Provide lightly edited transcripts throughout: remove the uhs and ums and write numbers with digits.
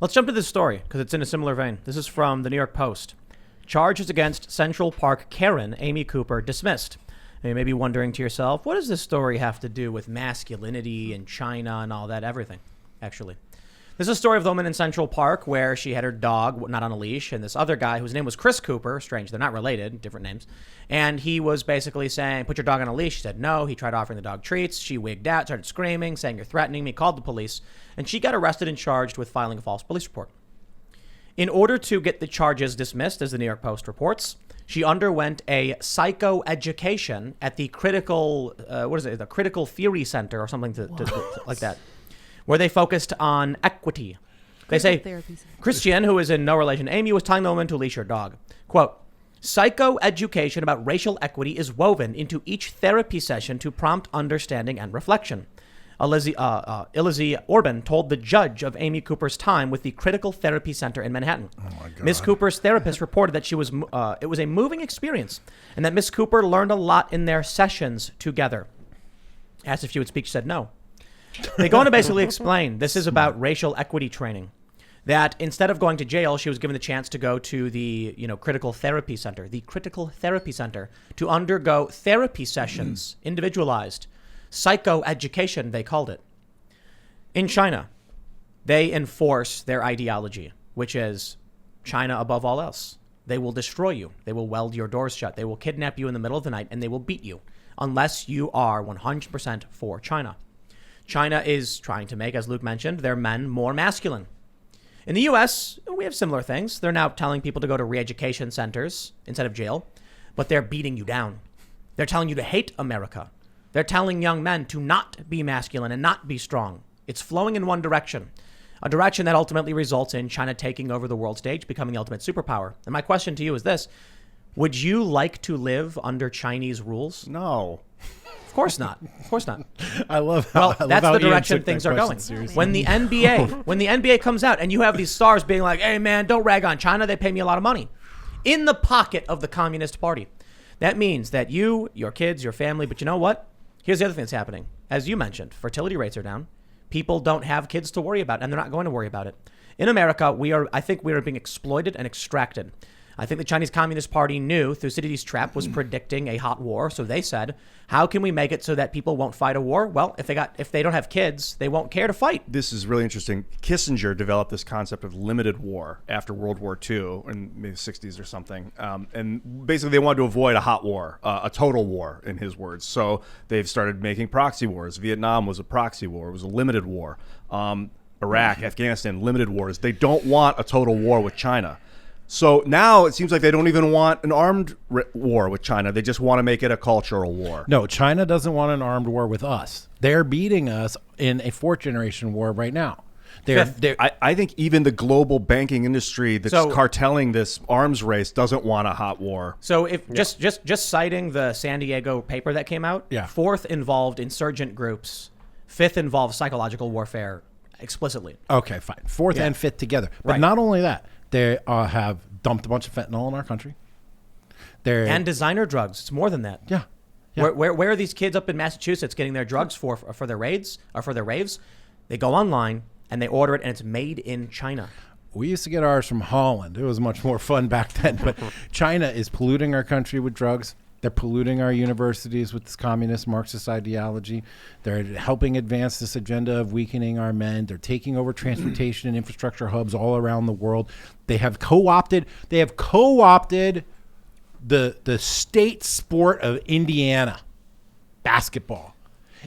Let's jump to this story because it's in a similar vein. This is from the New York Post. Charges against Central Park Karen Amy Cooper dismissed. And you may be wondering to yourself, what does this story have to do with masculinity and China and all that? Everything, actually. This is a story of the woman in Central Park where she had her dog not on a leash, and this other guy whose name was Chris Cooper, strange, they're not related, different names, and he was basically saying, put your dog on a leash. She said no. He tried offering the dog treats. She wigged out, started screaming, saying, you're threatening me, called the police, and she got arrested and charged with filing a false police report. In order to get the charges dismissed, as the New York Post reports, she underwent a psychoeducation at the the Critical Theory Center or something like that, where they focused on equity. They say Christian, who is in no relation to Amy, was telling the woman to leash her dog. Quote, psychoeducation about racial equity is woven into each therapy session to prompt understanding and reflection. Elizzy Orban told the judge of Amy Cooper's time with the Critical Therapy Center in Manhattan. Oh my God. Ms. Cooper's therapist reported that it was a moving experience and that Ms. Cooper learned a lot in their sessions together. Asked if she would speak, she said no. They go on to basically explain this is about racial equity training. That instead of going to jail, she was given the chance to go to the Critical Therapy Center, to undergo therapy sessions, individualized. Psychoeducation, they called it. In China, they enforce their ideology, which is China above all else. They will destroy you. They will weld your doors shut. They will kidnap you in the middle of the night, and they will beat you unless you are 100% for China. China is trying to make, as Luke mentioned, their men more masculine. In the U.S., we have similar things. They're now telling people to go to re-education centers instead of jail, but they're beating you down. They're telling you to hate America. They're telling young men to not be masculine and not be strong. It's flowing in one direction, a direction that ultimately results in China taking over the world stage, becoming the ultimate superpower. And my question to you is this. Would you like to live under Chinese rules? No. Of course not. Of course not. I love how that's the direction things are going. Seriously. When the NBA comes out and you have these stars being like, hey man, don't rag on China, they pay me a lot of money. In the pocket of the Communist Party. That means that you, your kids, your family, but you know what? Here's the other thing that's happening. As you mentioned, fertility rates are down. People don't have kids to worry about, and they're not going to worry about it. In America, I think we are being exploited and extracted. I think the Chinese Communist Party knew Thucydides' trap was predicting a hot war. So they said, how can we make it so that people won't fight a war? Well, if they don't have kids, they won't care to fight. This is really interesting. Kissinger developed this concept of limited war after World War II in maybe the 60s or something. And basically they wanted to avoid a hot war, a total war in his words. So they've started making proxy wars. Vietnam was a proxy war. It was a limited war. Iraq, Afghanistan, limited wars. They don't want a total war with China. So now it seems like they don't even want an armed war with China. They just want to make it a cultural war. No, China doesn't want an armed war with us. They're beating us in a fourth generation war right now. I think even the global banking industry that's cartelling this arms race doesn't want a hot war. So if just citing the San Diego paper that came out, fourth involved insurgent groups, fifth involved psychological warfare explicitly. Okay, fine. Fourth and fifth together. But not only that, they have dumped a bunch of fentanyl in our country. And designer drugs. It's more than that. Yeah. Where are these kids up in Massachusetts getting their drugs for their raids or for their raves? They go online and they order it, and it's made in China. We used to get ours from Holland. It was much more fun back then. But China is polluting our country with drugs. They're polluting our universities with this communist Marxist ideology. They're helping advance this agenda of weakening our men. They're taking over transportation and infrastructure hubs all around the world. They have co-opted the state sport of Indiana, basketball.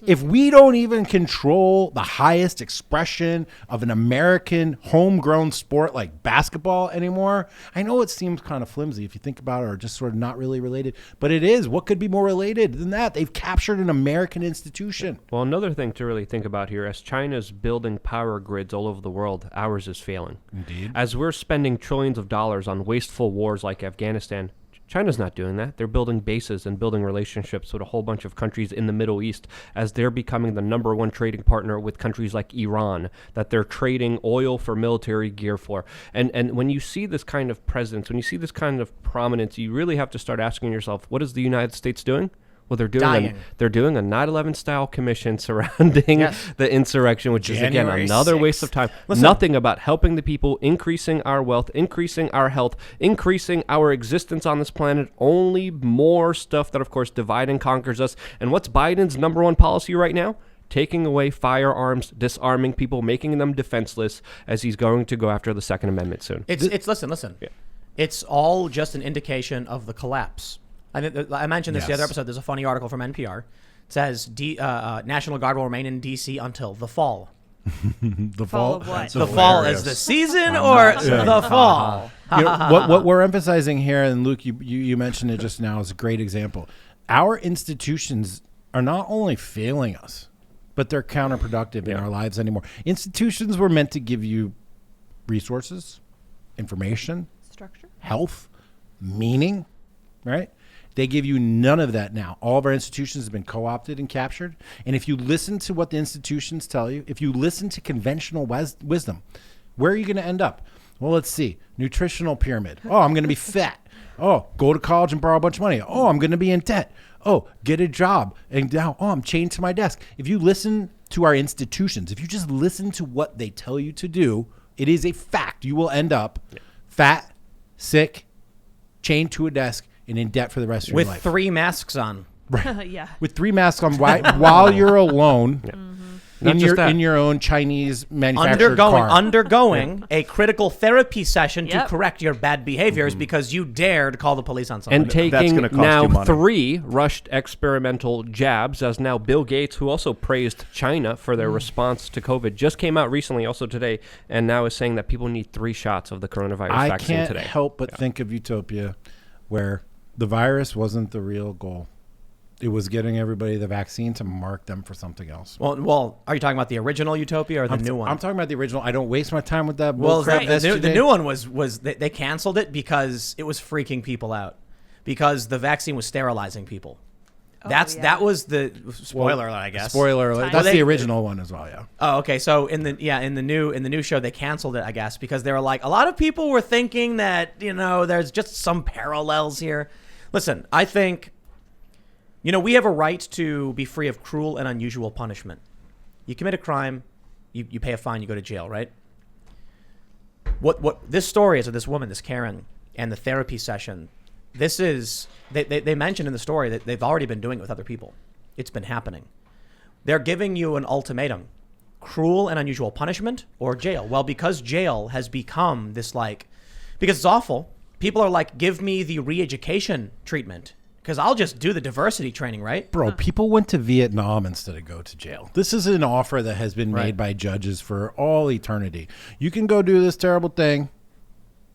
If we don't even control the highest expression of an American homegrown sport like basketball anymore, I know it seems kind of flimsy if you think about it, or just sort of not really related, but it is. What could be more related than that? They've captured an American institution. Well, another thing to really think about here, as China's building power grids all over the world, ours is failing. Indeed. As we're spending trillions of dollars on wasteful wars like Afghanistan, China's not doing that. They're building bases and building relationships with a whole bunch of countries in the Middle East as they're becoming the number one trading partner with countries like Iran, that they're trading oil for military gear for. And when you see this kind of presence, when you see this kind of prominence, you really have to start asking yourself, what is the United States doing? Well, they're dying. doing a 9/11 style commission surrounding the insurrection, which is again January another 6th. waste of time. Listen. Nothing about helping the people, increasing our wealth, increasing our health, increasing our existence on this planet. Only more stuff that, of course, divide and conquers us. And what's Biden's number one policy right now? Taking away firearms, disarming people, making them defenseless, as he's going to go after the Second Amendment soon. It's listen. Yeah. It's all just an indication of the collapse. I mentioned this the other episode. There's a funny article from NPR. It says National Guard will remain in D.C. until the fall. The Fall fall. of what? The fall is the season or the fall? You know, what we're emphasizing here, and Luke, you mentioned it just now, is a great example. Our institutions are not only failing us, but they're counterproductive in our lives anymore. Institutions were meant to give you resources, information, Structure. health, meaning, right? They give you none of that now. All of our institutions have been co-opted and captured. And if you listen to what the institutions tell you, if you listen to conventional wisdom, where are you going to end up? Well, let's see. Nutritional pyramid. Oh, I'm going to be fat. Oh, go to college and borrow a bunch of money. Oh, I'm going to be in debt. Oh, get a job. And now, I'm chained to my desk. If you listen to our institutions, if you just listen to what they tell you to do, it is a fact. You will end up fat, sick, chained to a desk, and in debt for the rest of your With life. 3 masks on. Yeah. With 3 masks on while you're alone Not in just that. your own Chinese manufactured car. Undergoing a critical therapy session to Yep. correct your bad behaviors because you dared call the police on someone. And That's taking gonna cost now you money. 3 rushed experimental jabs, as now Bill Gates, who also praised China for their response to COVID, just came out recently, also today, and now is saying that people need 3 shots of the coronavirus I vaccine can't today. help but think of Utopia, where the virus wasn't the real goal. It was getting everybody the vaccine to mark them for something else. Well, are you talking about the original Utopia or the new one? I'm talking about the original. I don't waste my time with that Well, bullcrap. the new one was they canceled it because it was freaking people out, because the vaccine was sterilizing people. That was the spoiler alert, I guess. Spoiler alert. Well, That's they- the original one as well, yeah. Oh, okay. So in the new show they canceled it, I guess, because they were like, a lot of people were thinking that there's just some parallels here. Listen, I think we have a right to be free of cruel and unusual punishment. You commit a crime, you pay a fine, you go to jail, right? What this story is of this woman, this Karen, and the therapy session. This is they mentioned in the story that they've already been doing it with other people. It's been happening. They're giving you an ultimatum: cruel and unusual punishment or jail. Well, because jail has become this because it's awful. People are like, give me the re-education treatment, because I'll just do the diversity training, right? Bro, people went to Vietnam instead of go to jail. This is an offer that has been made by judges for all eternity. You can go do this terrible thing,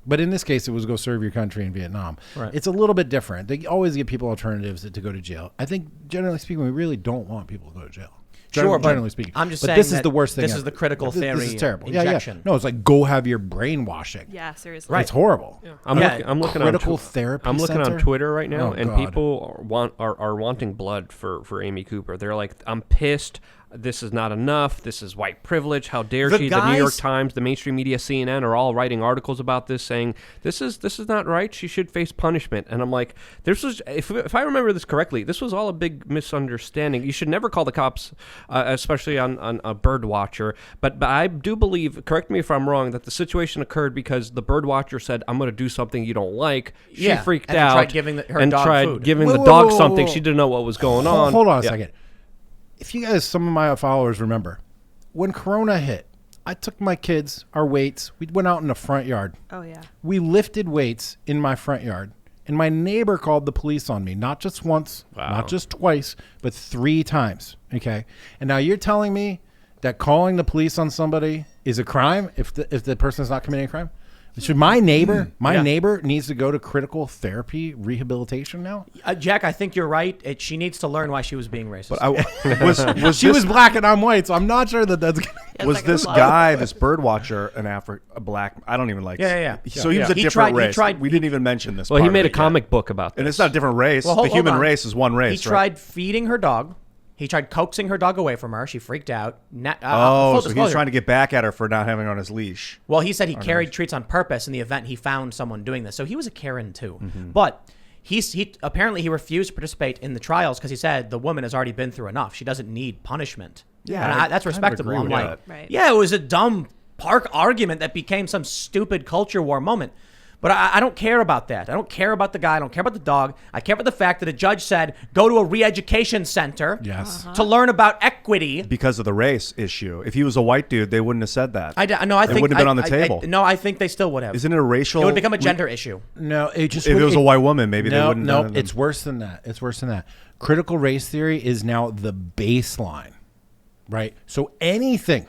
but in this case, it was go serve your country in Vietnam. Right. It's a little bit different. They always give people alternatives to go to jail. I think, generally speaking, we really don't want people to go to jail. Sure, but generally speaking. I'm just but saying this is that the worst thing this is ever. the critical This theory is terrible. injection. Yeah. No, it's like go have your brainwashing. Yeah, seriously. Right. It's horrible. I'm looking Critical on therapy I'm looking center? on Twitter right now, Oh, and God. people are wanting blood for Amy Cooper. They're like, I'm pissed. This is not enough. This is white privilege. How dare The she? The New York guys- Times, the mainstream media, CNN are all writing articles about this, saying this is not right. She should face punishment. And I'm like, this was, if I remember this correctly, this was all a big misunderstanding. You should never call the cops, especially on a bird watcher. But I do believe, correct me if I'm wrong, that the situation occurred because the bird watcher said, "I'm going to do something you don't like." She Yeah, freaked and then out tried giving her and dog tried food. giving Whoa, the whoa, dog whoa, something. whoa. She didn't know what was going on. Hold on a Yeah. second. If you guys, some of my followers remember, when Corona hit, I took my kids, our weights, we went out in the front yard. Oh, yeah. We lifted weights in my front yard. And my neighbor called the police on me, not just once, not just twice, but 3 times. Okay. And now you're telling me that calling the police on somebody is a crime if the person is not committing a crime? Should my neighbor, neighbor needs to go to critical therapy rehabilitation now? Jack, I think you're right. She needs to learn why she was being racist. Was She was black and I'm white, so I'm not sure that's gonna. Yeah, was it's like this a lot. guy, this bird watcher, a black? I don't even like. Yeah. So he was a He different tried- he race. tried- we didn't even mention this. Well, he part made of a it yet. comic book about this. and it's not a different race. Well, the hold human on. race is one race. He right? tried feeding her dog. He tried coaxing her dog away from her. She freaked out. Oh, so he was trying to get back at her for not having her on his leash. Well, he said he carried treats on purpose in the event he found someone doing this. So he was a Karen too. But he apparently he refused to participate in the trials because he said the woman has already been through enough. She doesn't need punishment. Yeah, and I that's kind of respectable. agree I'm with like, that. Right. yeah, it was a dumb park argument that became some stupid culture war moment. But I don't care about that. I don't care about the guy. I don't care about the dog. I care about the fact that a judge said, go to a re-education center Yes. to learn about equity. Because of the race issue. If he was a white dude, they wouldn't have said that. I It think wouldn't have been on the table. no, I think they still would have. Isn't it a racial? It would become a gender issue. No, it just If would- it was a white woman, maybe they no, wouldn't. no, have it's worse than that. It's worse than that. Critical race theory is now the baseline, right? So anything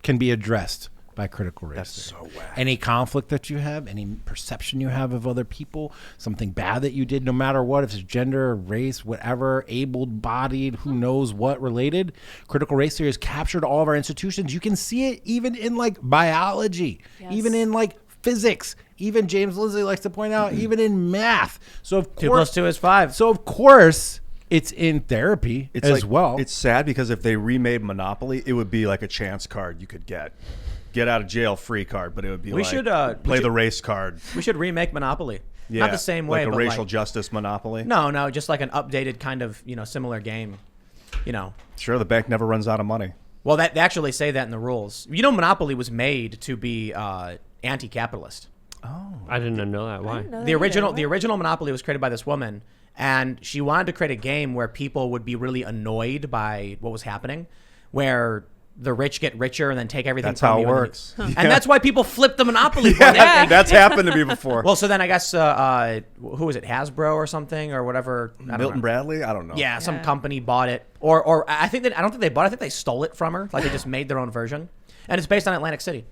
can be addressed by critical race That's theory. so whack. Any conflict that you have, any perception you have of other people, something bad that you did, no matter what, if it's gender, race, whatever, able-bodied, who knows what related, critical race theory has captured all of our institutions. You can see it even in like biology, Yes. even in like physics, even James Lindsay likes to point out, even in math. So of 2 course, + 2 is 5. so of course it's in therapy It's as like, well. It's sad because if they remade Monopoly, it would be like a chance card you could get out of jail free card, but it would be We like should, play the race card. We should remake Monopoly. Yeah, Not the same way, like a but racial like, justice Monopoly. no, just like an updated kind of, similar game. Sure, the bank never runs out of money. Well, they actually say that in the rules. Monopoly was made to be anti-capitalist. I didn't know that. Why? The original Monopoly was created by this woman, and she wanted to create a game where people would be really annoyed by what was happening, where the rich get richer and then take everything That's from how it you. And then- works. And that's why people flip the Monopoly board. That's happened to me before. Well, so then I guess who was it, Hasbro or something or whatever? I don't Milton know. Bradley? I don't know. Yeah, some Yeah. company bought it, or I don't think they bought it. I think they stole it from her. Like they just made their own version, and it's based on Atlantic City.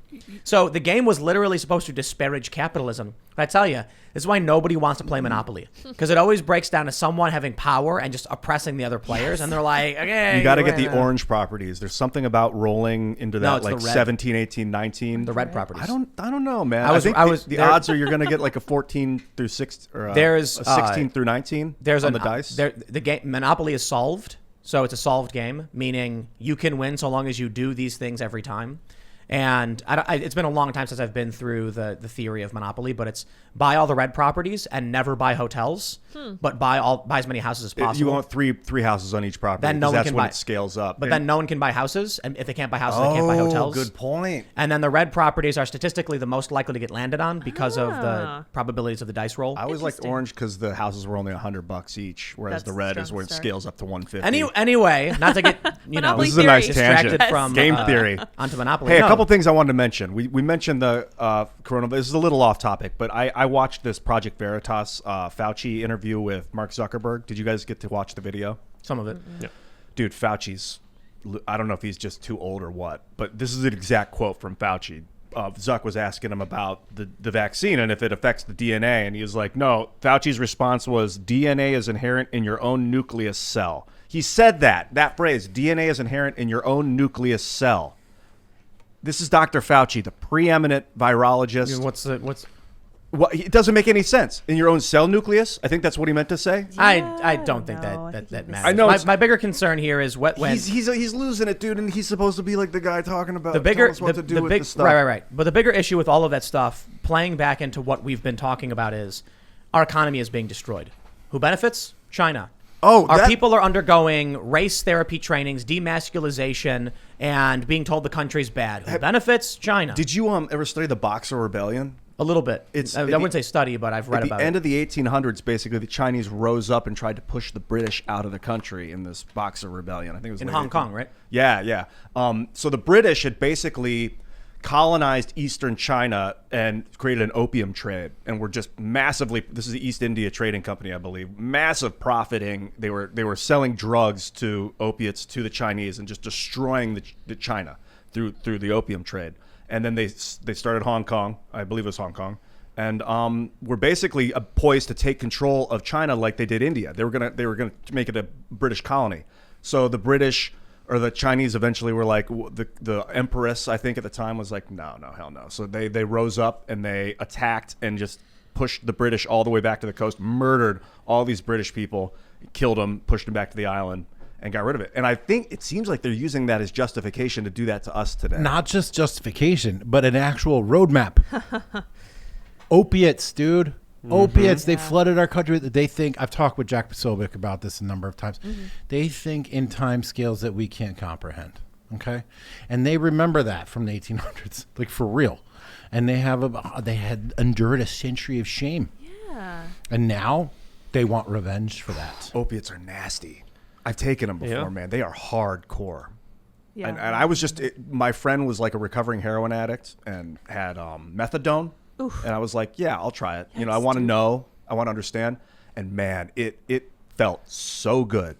So the game was literally supposed to disparage capitalism. But I tell you, this is why nobody wants to play Monopoly, because it always breaks down to someone having power and just oppressing the other players, and they're like, okay, You got to get the orange properties. There's something about rolling into No, that it's the like red. 17, 18, 19. the red properties. I don't know, man. I was- think I was- the there- odds are you're going to get like a 14 through 6 or There's, a 16 through 19 There's on the dice. The game Monopoly is solved, so it's a solved game, meaning you can win so long as you do these things every time. And it's been a long time since I've been through the theory of Monopoly, but it's buy all the red properties and never buy hotels, but buy as many houses as possible. You want three houses on each property. Then no 'cause one that's can when buy- it scales up. But then no one can buy houses, and if they can't buy houses, they can't buy hotels. Good point. And then the red properties are statistically the most likely to get landed on because of the Ah. probabilities of the dice roll. I always liked Interesting. orange because the houses were only $100 each, whereas That's the red a is strong where it start. scales up to 150. Anyway, not to get Monopoly This is a nice theory. distracted tangent. from Game theory. onto Monopoly. Hey, No. a couple things I wanted to mention. We mentioned the coronavirus. This is a little off topic, but I watched this Project Veritas Fauci interview with Mark Zuckerberg. Did you guys get to watch the video? Some of it. Dude, Fauci's, I don't know if he's just too old or what, but this is an exact quote from Fauci. Zuck was asking him about the vaccine and if it affects the DNA, and he was like, no. Fauci's response was, DNA is inherent in your own nucleus cell. He said that phrase, DNA is inherent in your own nucleus cell. This is Dr. Fauci, the preeminent virologist. What's Well, it doesn't make any sense. In your own cell nucleus? I think that's what he meant to say. I don't think no, I that think he matters. I know My, it's- my bigger concern here is when He's losing it, dude, and he's supposed to be like the guy talking about the bigger tell us what to do the with big this stuff. right. But the bigger issue with all of that stuff, playing back into what we've been talking about, is our economy is being destroyed. Who benefits? China. Oh, Our that- people are undergoing race therapy trainings, demasculization, and being told the country's bad. Who benefits? China. Did you ever study the Boxer Rebellion? A little bit. It's- I at wouldn't the- say study, but I've read At about the end it. of the 1800s, basically, the Chinese rose up and tried to push the British out of the country in this Boxer Rebellion. I think it was In late Hong 18 Kong, right? Yeah. So the British had basically colonized eastern China and created an opium trade, and were just massively. This is the East India Trading Company, I believe. Massive profiting. They were selling drugs to opiates to the Chinese and just destroying the China through the opium trade. And then they started Hong Kong. I believe it was Hong Kong. And were basically poised to take control of China like they did India. They were gonna make it a British colony. So the British or the Chinese eventually were like, the empress, I think at the time, was like, no, hell no. So they rose up and they attacked and just pushed the British all the way back to the coast, murdered all these British people, killed them, pushed them back to the island, and got rid of it. And I think it seems like they're using that as justification to do that to us today. Not just justification, but an actual roadmap. Opiates, dude. Opiates, they flooded our country. They think, I've talked with Jack Posobiec about this a number of times. They think in time scales that we can't comprehend. Okay. And they remember that from the 1800s, like for real. And they had endured a century of shame. Yeah. And now they want revenge for that. Opiates are nasty. I've taken them before, man. They are hardcore. Yeah. And I was my friend was like a recovering heroin addict and had methadone. Oof. And I was like, yeah, I'll try it. Yes, I want to dude. know. I want to understand. And man, it felt so good.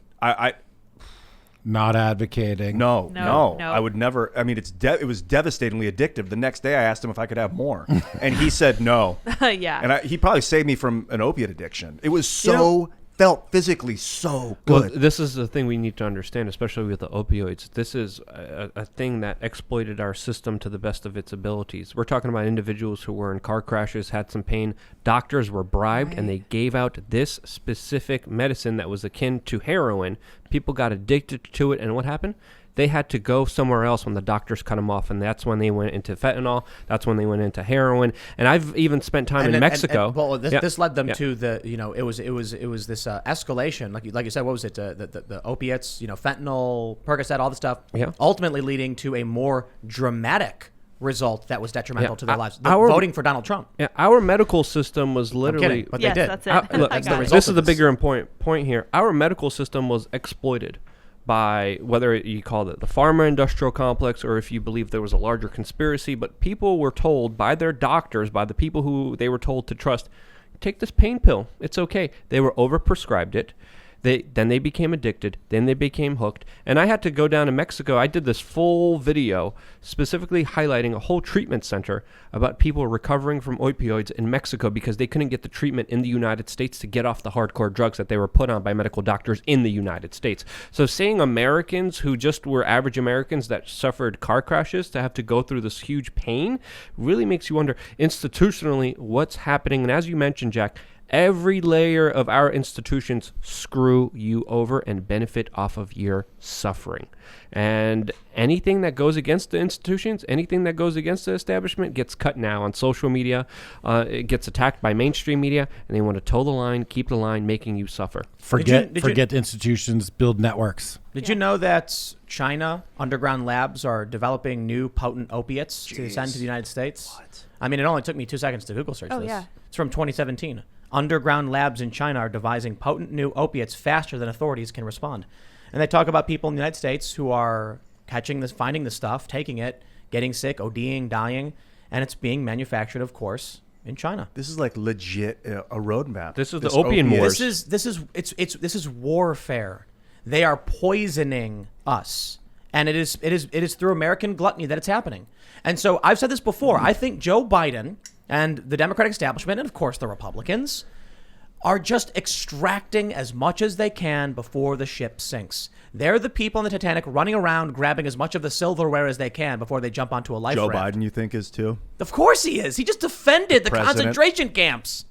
Not advocating. No. No. I would never. I mean, it was devastatingly addictive. The next day I asked him if I could have more. And he said no. Yeah. And he probably saved me from an opiate addiction. It was felt physically so good. Well, this is the thing we need to understand, especially with the opioids. This is a thing that exploited our system to the best of its abilities. We're talking about individuals who were in car crashes, had some pain. Doctors were bribed, and they gave out this specific medicine that was akin to heroin. People got addicted to it, and what happened? They had to go somewhere else when the doctors cut them off, and that's when they went into fentanyl. That's when they went into heroin. And I've even spent time in Mexico. This led them to the it was this escalation, like you said. What was it? The opiates, fentanyl, Percocet, all the stuff. Yeah. Ultimately leading to a more dramatic result that was detrimental to their lives. Voting for Donald Trump. Yeah, our medical system was literally. I'm kidding, but Yes, they did. that's it. Look, I got it. this is the bigger point here. Our medical system was exploited by, whether you call it the pharma industrial complex or if you believe there was a larger conspiracy, but people were told by their doctors, by the people who they were told to trust, take this pain pill. It's okay. They were overprescribed it. Then they became addicted. Then they became hooked. And I had to go down to Mexico. I did this full video specifically highlighting a whole treatment center about people recovering from opioids in Mexico because they couldn't get the treatment in the United States to get off the hardcore drugs that they were put on by medical doctors in the United States. So saying Americans who just were average Americans that suffered car crashes to have to go through this huge pain really makes you wonder institutionally what's happening. And as you mentioned, Jack, every layer of our institutions screw you over and benefit off of your suffering. And anything that goes against the institutions, anything that goes against the establishment gets cut now on social media. It gets attacked by mainstream media, and they want to toe the line, keep the line, making you suffer. Forget institutions, build networks. Did you know that China underground labs are developing new potent opiates to send to the United States? What? I mean, it only took me 2 seconds to Google search this. Yeah. It's from 2017. Underground labs in China are devising potent new opiates faster than authorities can respond. And they talk about people in the United States who are finding the stuff, taking it, getting sick, ODing, dying, and it's being manufactured, of course, in China. This is like legit a roadmap. This is the opium wars. This is warfare. They are poisoning us, and it is through American gluttony that it's happening. And so I've said this before. I think Joe Biden and the Democratic establishment, and of course the Republicans, are just extracting as much as they can before the ship sinks. They're the people in the Titanic running around grabbing as much of the silverware as they can before they jump onto a life Joe raft. Biden, you think, is too? Of course he is. He just defended the President. concentration camps.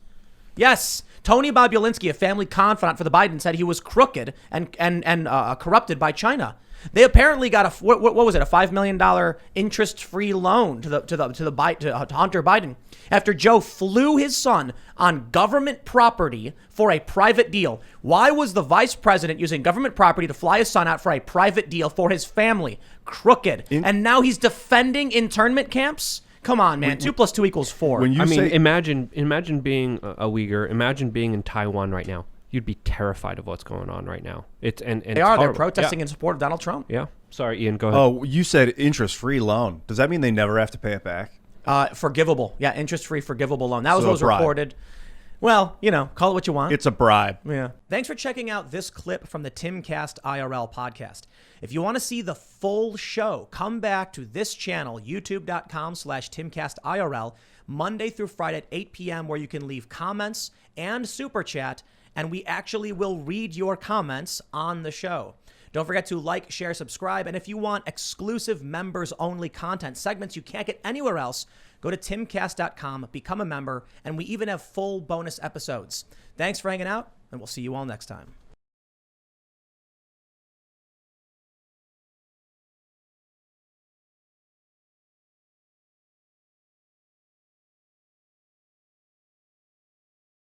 Yes. Tony Bobulinski, a family confidant for the Biden, said he was crooked and corrupted by China. They apparently got what was it, a $5 million interest-free loan to Hunter Biden after Joe flew his son on government property for a private deal. Why was the vice president using government property to fly his son out for a private deal for his family? Crooked. And now he's defending internment camps? Come on, man. 2 + 2 = 4. When you say imagine being a Uyghur. Imagine being in Taiwan right now. You'd be terrified of what's going on right now. They're protesting in support of Donald Trump. Yeah. Sorry, Ian, go ahead. Oh, you said interest-free loan. Does that mean they never have to pay it back? Forgivable. Yeah, interest-free forgivable loan. That was So what was a bribe. reported. Well, call it what you want. It's a bribe. Yeah. Thanks for checking out this clip from the Timcast IRL podcast. If you want to see the full show, come back to this channel, youtube.com/TimcastIRL, Monday through Friday at 8 p.m., where you can leave comments and super chat, and we actually will read your comments on the show. Don't forget to like, share, subscribe, and if you want exclusive members-only content segments you can't get anywhere else, go to timcast.com, become a member, and we even have full bonus episodes. Thanks for hanging out, and we'll see you all next time.